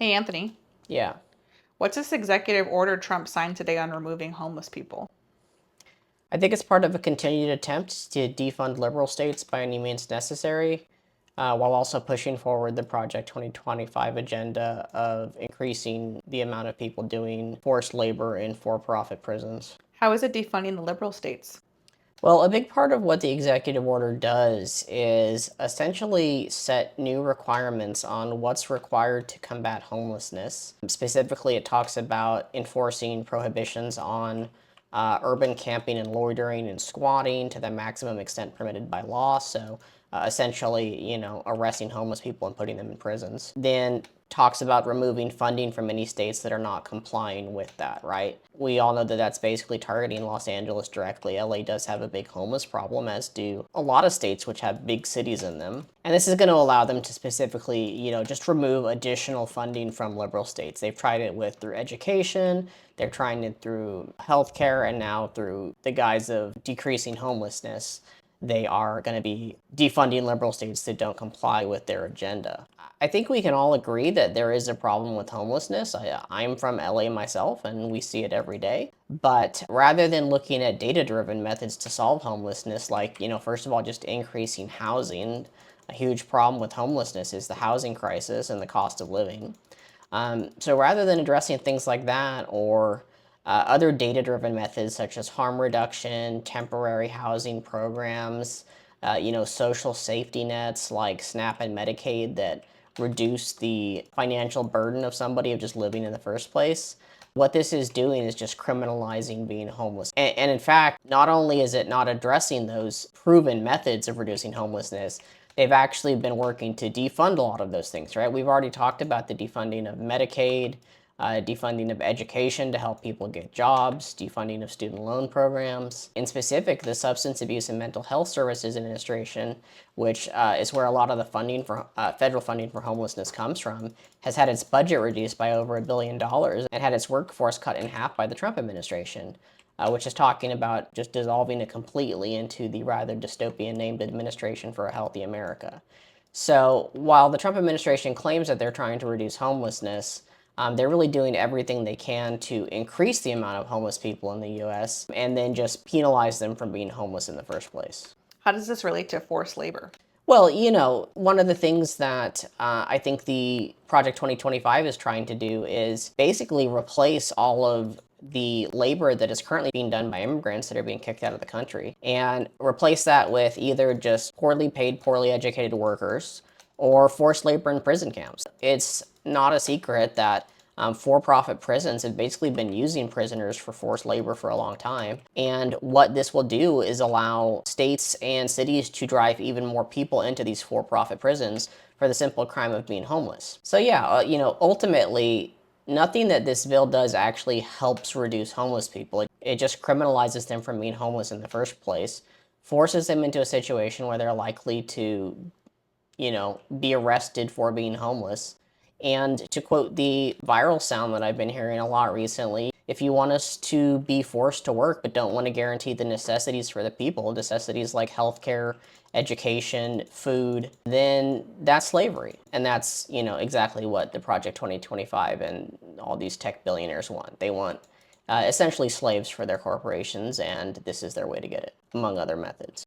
Hey, Anthony. Yeah, What's this executive order Trump signed today on removing homeless people? I think it's part of a continued attempt to defund liberal states by any means necessary, while also pushing forward the Project 2025 agenda of increasing the amount of people doing forced labor in for profit prisons. How is it defunding the liberal states? Well, a big part of what the executive order does is essentially set new requirements on what's required to combat homelessness. Specifically, it talks about enforcing prohibitions on urban camping and loitering and squatting to the maximum extent permitted by law. So, essentially, arresting homeless people and putting them in prisons. Then talks about removing funding from any states that are not complying with that, right? We all know that that's basically targeting Los Angeles directly. LA does have a big homeless problem, as do a lot of states which have big cities in them. And this is going to allow them to specifically, just remove additional funding from liberal states. They've tried it through education, they're trying it through healthcare, and now through the guise of decreasing homelessness they are going to be defunding liberal states that don't comply with their agenda. I think we can all agree that there is a problem with homelessness. I'm from LA myself, and we see it every day. But rather than looking at data driven methods to solve homelessness, like, first of all, just increasing housing, a huge problem with homelessness is the housing crisis and the cost of living. So rather than addressing things like that or other data-driven methods such as harm reduction, temporary housing programs, social safety nets like SNAP and Medicaid that reduce the financial burden of somebody of just living in the first place. What this is doing is just criminalizing being homeless. And in fact, not only is it not addressing those proven methods of reducing homelessness, they've actually been working to defund a lot of those things, right? We've already talked about the defunding of Medicaid, defunding of education to help people get jobs, defunding of student loan programs. In specific, the Substance Abuse and Mental Health Services Administration, which is where a lot of the funding for federal funding for homelessness comes from, has had its budget reduced by over $1 billion and had its workforce cut in half by the Trump administration. Which is talking about just dissolving it completely into the rather dystopian named Administration for a Healthy America. So while the Trump administration claims that they're trying to reduce homelessness, they're really doing everything they can to increase the amount of homeless people in the US and then just penalize them from being homeless in the first place. How does this relate to forced labor? Well, one of the things that I think the Project 2025 is trying to do is basically replace all of the labor that is currently being done by immigrants that are being kicked out of the country and replace that with either just poorly paid, poorly educated workers or forced labor in prison camps. It's not a secret that for-profit prisons have basically been using prisoners for forced labor for a long time. And what this will do is allow states and cities to drive even more people into these for-profit prisons for the simple crime of being homeless. So yeah, ultimately, nothing that this bill does actually helps reduce homeless people. It just criminalizes them from being homeless in the first place, forces them into a situation where they're likely to be arrested for being homeless. And to quote the viral sound that I've been hearing a lot recently, if you want us to be forced to work but don't want to guarantee the necessities for the people, necessities like healthcare, education, food, then that's slavery. And that's, exactly what the Project 2025 and all these tech billionaires want. They want essentially slaves for their corporations, and this is their way to get it, among other methods.